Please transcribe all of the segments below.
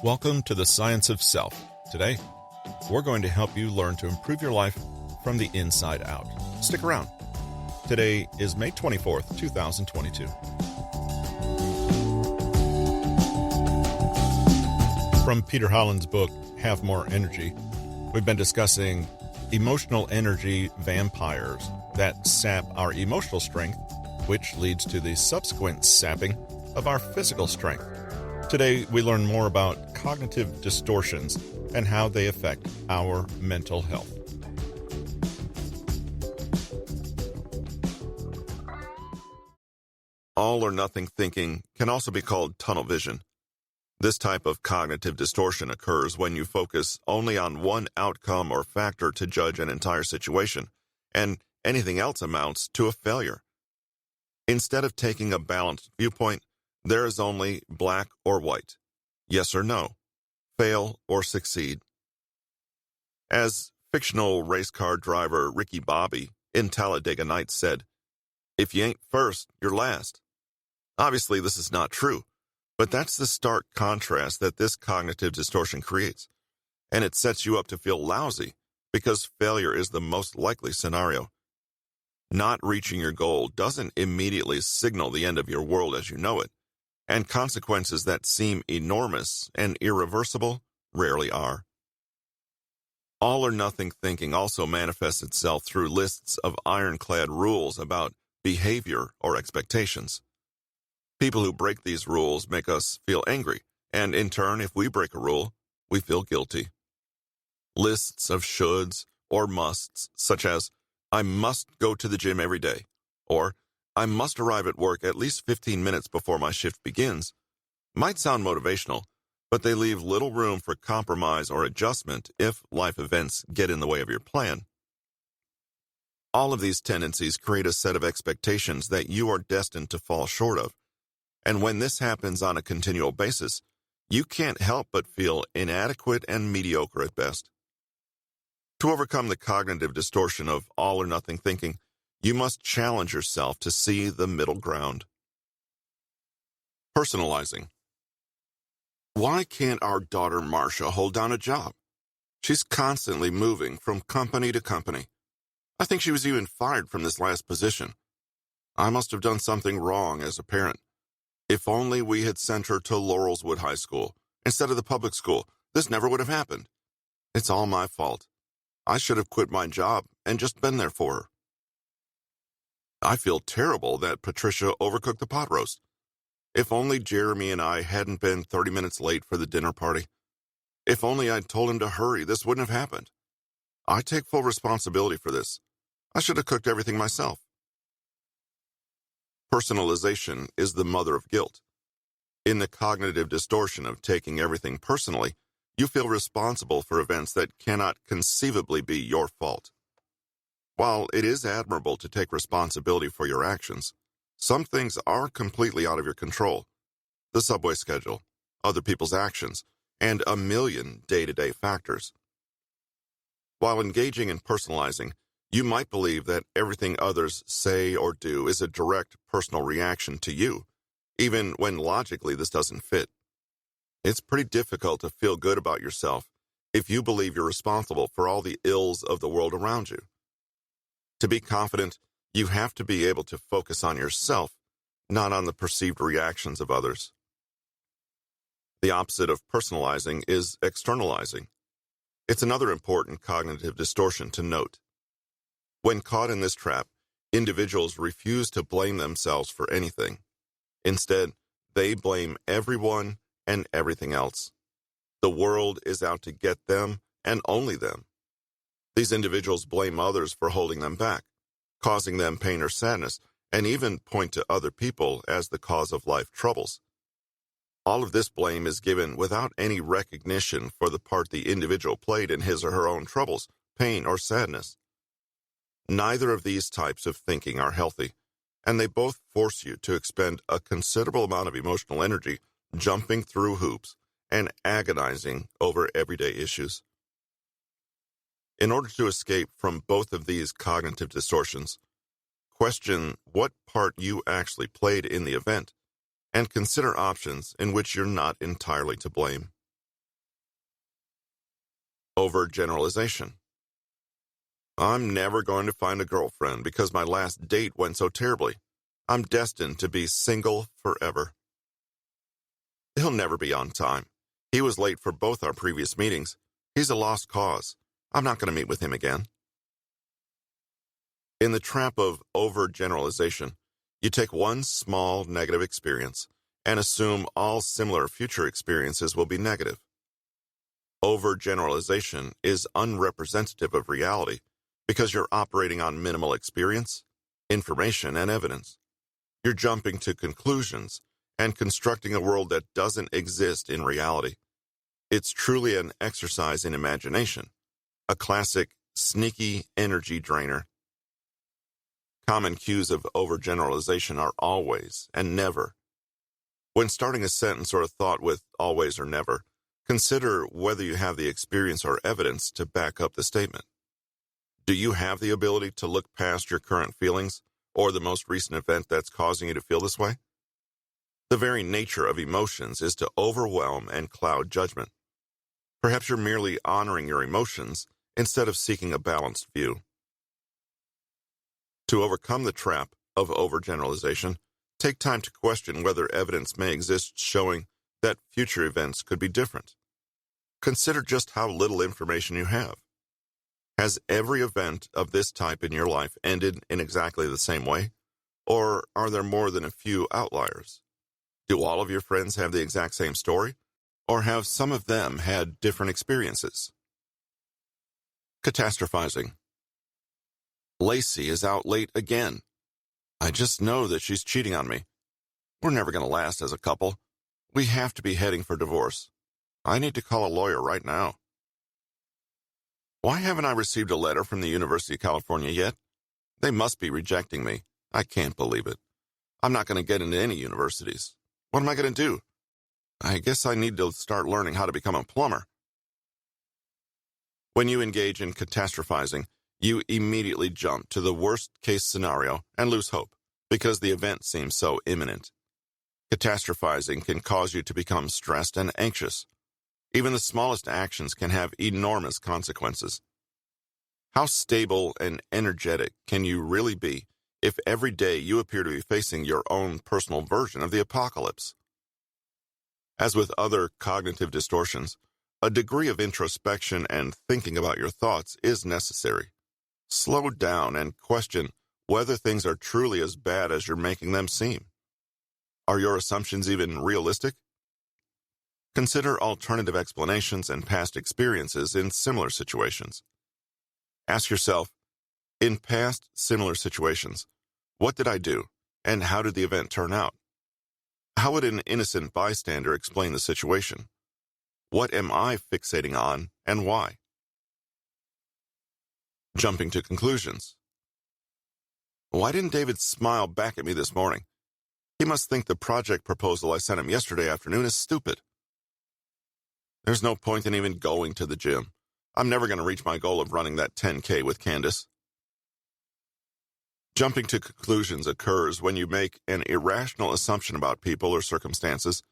Welcome to the Science of Self. Today, we're going to help you learn to improve your life from the inside out. Stick around. Today is May 24th, 2022. From Peter Hollins' book, Have More Energy, we've been discussing emotional energy vampires that sap our emotional strength, which leads to the subsequent sapping of our physical strength. Today, we learn more about cognitive distortions and how they affect our mental health. All or nothing thinking can also be called tunnel vision. This type of cognitive distortion occurs when you focus only on one outcome or factor to judge an entire situation, and anything else amounts to a failure. Instead of taking a balanced viewpoint, there is only black or white, yes or no, fail or succeed. As fictional race car driver Ricky Bobby in Talladega Nights said, "If you ain't first, you're last." Obviously, this is not true, but that's the stark contrast that this cognitive distortion creates, and it sets you up to feel lousy because failure is the most likely scenario. Not reaching your goal doesn't immediately signal the end of your world as you know it, and consequences that seem enormous and irreversible rarely are. All or nothing thinking also manifests itself through lists of ironclad rules about behavior or expectations. People who break these rules make us feel angry, and in turn, if we break a rule, we feel guilty. Lists of shoulds or musts, such as, "I must go to the gym every day," or "I must arrive at work at least 15 minutes before my shift begins," might sound motivational, but they leave little room for compromise or adjustment if life events get in the way of your plan. All of these tendencies create a set of expectations that you are destined to fall short of, and when this happens on a continual basis, you can't help but feel inadequate and mediocre at best. To overcome the cognitive distortion of all or nothing thinking, you must challenge yourself to see the middle ground. Personalizing. Why can't our daughter Marcia hold down a job? She's constantly moving from company to company. I think she was even fired from this last position. I must have done something wrong as a parent. If only we had sent her to Laurelswood High School instead of the public school, this never would have happened. It's all my fault. I should have quit my job and just been there for her. I feel terrible that Patricia overcooked the pot roast. If only Jeremy and I hadn't been 30 minutes late for the dinner party. If only I'd told him to hurry, this wouldn't have happened. I take full responsibility for this. I should have cooked everything myself. Personalization is the mother of guilt. In the cognitive distortion of taking everything personally, you feel responsible for events that cannot conceivably be your fault. While it is admirable to take responsibility for your actions, some things are completely out of your control. The subway schedule, other people's actions, and a million day-to-day factors. While engaging in personalizing, you might believe that everything others say or do is a direct personal reaction to you, even when logically this doesn't fit. It's pretty difficult to feel good about yourself if you believe you're responsible for all the ills of the world around you. To be confident, you have to be able to focus on yourself, not on the perceived reactions of others. The opposite of personalizing is externalizing. It's another important cognitive distortion to note. When caught in this trap, individuals refuse to blame themselves for anything. Instead, they blame everyone and everything else. The world is out to get them and only them. These individuals blame others for holding them back, causing them pain or sadness, and even point to other people as the cause of life troubles. All of this blame is given without any recognition for the part the individual played in his or her own troubles, pain, or sadness. Neither of these types of thinking are healthy, and they both force you to expend a considerable amount of emotional energy jumping through hoops and agonizing over everyday issues. In order to escape from both of these cognitive distortions, question what part you actually played in the event, and consider options in which you're not entirely to blame. Overgeneralization. I'm never going to find a girlfriend because my last date went so terribly. I'm destined to be single forever. He'll never be on time. He was late for both our previous meetings. He's a lost cause. I'm not going to meet with him again. In the trap of overgeneralization, you take one small negative experience and assume all similar future experiences will be negative. Overgeneralization is unrepresentative of reality because you're operating on minimal experience, information, and evidence. You're jumping to conclusions and constructing a world that doesn't exist in reality. It's truly an exercise in imagination, a classic sneaky energy drainer. Common cues of overgeneralization are always and never. When starting a sentence or a thought with always or never, consider whether you have the experience or evidence to back up the statement. Do you have the ability to look past your current feelings or the most recent event that's causing you to feel this way? The very nature of emotions is to overwhelm and cloud judgment. Perhaps you're merely honoring your emotions instead of seeking a balanced view. To overcome the trap of overgeneralization, take time to question whether evidence may exist showing that future events could be different. Consider just how little information you have. Has every event of this type in your life ended in exactly the same way? Or are there more than a few outliers? Do all of your friends have the exact same story? Or have some of them had different experiences? Catastrophizing. Lacey is out late again. I just know that she's cheating on me. We're never going to last as a couple. We have to be heading for divorce. I need to call a lawyer right now. Why haven't I received a letter from the University of California yet? They must be rejecting me. I can't believe it. I'm not going to get into any universities. What am I going to do? I guess I need to start learning how to become a plumber. When you engage in catastrophizing, you immediately jump to the worst-case scenario and lose hope because the event seems so imminent. Catastrophizing can cause you to become stressed and anxious. Even the smallest actions can have enormous consequences. How stable and energetic can you really be if every day you appear to be facing your own personal version of the apocalypse? As with other cognitive distortions, a degree of introspection and thinking about your thoughts is necessary. Slow down and question whether things are truly as bad as you're making them seem. Are your assumptions even realistic? Consider alternative explanations and past experiences in similar situations. Ask yourself, in past similar situations, what did I do, and how did the event turn out? How would an innocent bystander explain the situation? What am I fixating on, and why? Jumping to conclusions. Why didn't David smile back at me this morning? He must think the project proposal I sent him yesterday afternoon is stupid. There's no point in even going to the gym. I'm never going to reach my goal of running that 10K with Candace. Jumping to conclusions occurs when you make an irrational assumption about people or circumstances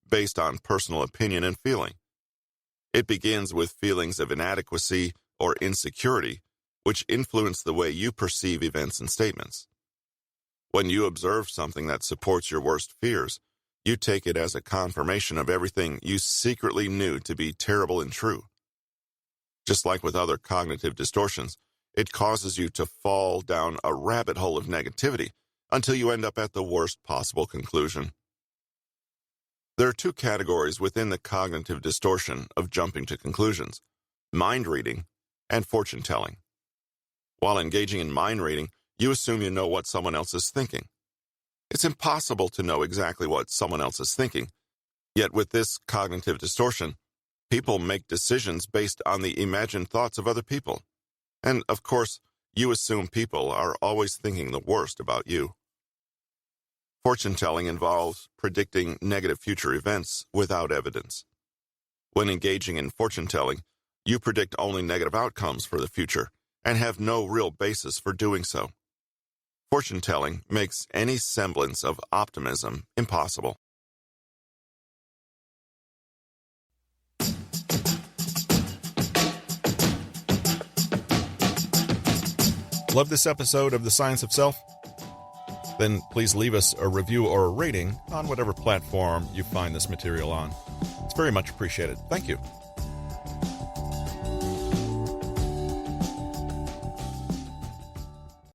based on personal opinion and feeling. It begins with feelings of inadequacy or insecurity, which influence the way you perceive events and statements. When you observe something that supports your worst fears, you take it as a confirmation of everything you secretly knew to be terrible and true. Just like with other cognitive distortions, it causes you to fall down a rabbit hole of negativity until you end up at the worst possible conclusion. There are two categories within the cognitive distortion of jumping to conclusions: mind reading and fortune telling. While engaging in mind reading, you assume you know what someone else is thinking. It's impossible to know exactly what someone else is thinking, yet with this cognitive distortion, people make decisions based on the imagined thoughts of other people. And, of course, you assume people are always thinking the worst about you. Fortune-telling involves predicting negative future events without evidence. When engaging in fortune-telling, you predict only negative outcomes for the future and have no real basis for doing so. Fortune-telling makes any semblance of optimism impossible. Love this episode of The Science of Self? Then please leave us a review or a rating on whatever platform you find this material on. It's very much appreciated. Thank you.